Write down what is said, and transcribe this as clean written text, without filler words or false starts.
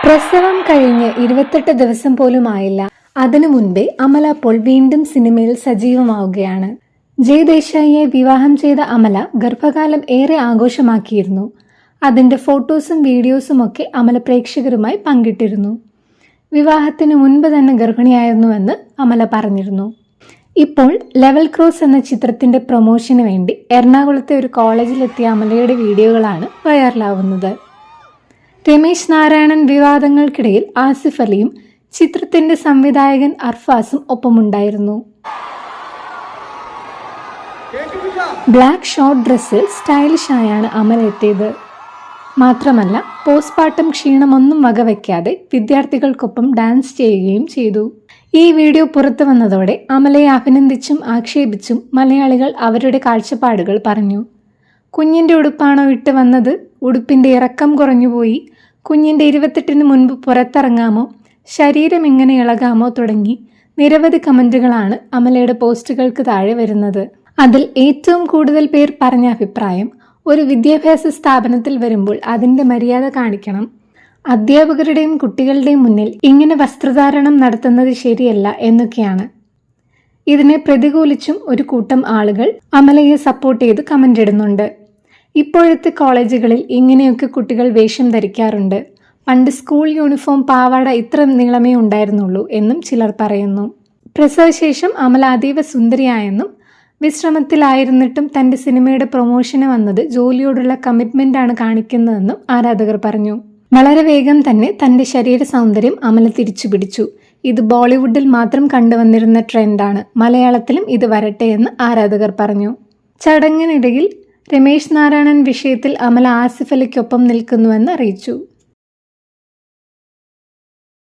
പ്രസവം കഴിഞ്ഞ് 28 ദിവസം പോലും ആയില്ല. അതിനു മുൻപേ അമല അപ്പോൾ വീണ്ടും സിനിമയിൽ സജീവമാവുകയാണ്. ജയ് ദേശായിയെ വിവാഹം ചെയ്ത അമല ഗർഭകാലം ഏറെ ആഘോഷമാക്കിയിരുന്നു. അതിൻ്റെ ഫോട്ടോസും വീഡിയോസും ഒക്കെ അമല പ്രേക്ഷകരുമായി പങ്കിട്ടിരുന്നു. വിവാഹത്തിന് മുൻപ് തന്നെ ഗർഭിണിയായിരുന്നുവെന്ന് അമല പറഞ്ഞിരുന്നു. ഇപ്പോൾ ലെവൽ ക്രോസ് എന്ന ചിത്രത്തിൻ്റെ പ്രൊമോഷന് വേണ്ടി എറണാകുളത്തെ ഒരു കോളേജിലെത്തിയ അമലയുടെ വീഡിയോകളാണ് വൈറലാവുന്നത്. രമേശ് നാരായണൻ വിവാദങ്ങൾക്കിടയിൽ ആസിഫ് അലിയും ചിത്രത്തിന്റെ സംവിധായകൻ അർഫാസും ഒപ്പമുണ്ടായിരുന്നു. ബ്ലാക്ക് ഷോർട്ട് ഡ്രസ്സിൽ സ്റ്റൈലിഷായാണ് അമല എത്തിയത്. മാത്രമല്ല പോസ്റ്റ്മോർട്ടം ക്ഷീണമൊന്നും വകവയ്ക്കാതെ വിദ്യാർത്ഥികൾക്കൊപ്പം ഡാൻസ് ചെയ്യുകയും ചെയ്തു. ഈ വീഡിയോ പുറത്തു വന്നതോടെ അമലയെ അഭിനന്ദിച്ചും ആക്ഷേപിച്ചും മലയാളികൾ അവരുടെ കാഴ്ചപ്പാടുകൾ പറഞ്ഞു. കുഞ്ഞിൻ്റെ ഉടുപ്പാണോ ഇട്ട് വന്നത്? ഉടുപ്പിൻ്റെ ഇറക്കം കുറഞ്ഞുപോയി. കുഞ്ഞിൻ്റെ 28-ന് മുൻപ് പുറത്തിറങ്ങാമോ? ശരീരം എങ്ങനെ ഇളകാമോ? തുടങ്ങി നിരവധി കമൻറ്റുകളാണ് അമലയുടെ പോസ്റ്റുകൾക്ക് താഴെ വരുന്നത്. അതിൽ ഏറ്റവും കൂടുതൽ പേർ പറഞ്ഞ അഭിപ്രായം, ഒരു വിദ്യാഭ്യാസ സ്ഥാപനത്തിൽ വരുമ്പോൾ അതിൻ്റെ മര്യാദ കാണിക്കണം. അധ്യാപകരുടെയും കുട്ടികളുടെയും മുന്നിൽ ഇങ്ങനെ വസ്ത്രധാരണം നടത്തുന്നത് ശരിയല്ല എന്നൊക്കെയാണ്. ഇതിനെ പ്രതികൂലിച്ചും ഒരു കൂട്ടം ആളുകൾ അമലയെ സപ്പോർട്ട് ചെയ്ത് കമൻ്റ് ഇടുന്നുണ്ട്. ഇപ്പോഴത്തെ കോളേജുകളിൽ ഇങ്ങനെയൊക്കെ കുട്ടികൾ വേഷം ധരിക്കാറുണ്ട്. പണ്ട് സ്കൂൾ യൂണിഫോം പാവാട ഇത്ര നീളമേ ഉണ്ടായിരുന്നുള്ളൂ എന്നും ചിലർ പറയുന്നു. പ്രസവശേഷം അമല അതീവ സുന്ദരിയായെന്നും വിശ്രമത്തിലായിരുന്നിട്ടും തൻ്റെ സിനിമയുടെ പ്രൊമോഷന് വന്നത് ജോലിയോടുള്ള കമ്മിറ്റ്മെൻ്റാണ് കാണിക്കുന്നതെന്നും ആരാധകർ പറഞ്ഞു. വളരെ വേഗം തന്നെ തൻ്റെ ശരീര സൗന്ദര്യം അമല തിരിച്ചു പിടിച്ചു. ഇത് ബോളിവുഡിൽ മാത്രം കണ്ടുവന്നിരുന്ന ട്രെൻഡാണ്. മലയാളത്തിലും ഇത് വരട്ടെ എന്ന് ആരാധകർ പറഞ്ഞു. ചടങ്ങിനിടയിൽ രമേശ് നാരായണൻ വിഷയത്തിൽ അമല ആസിഫ് അലിക്കൊപ്പം നിൽക്കുന്നുവെന്ന് അറിയിച്ചു.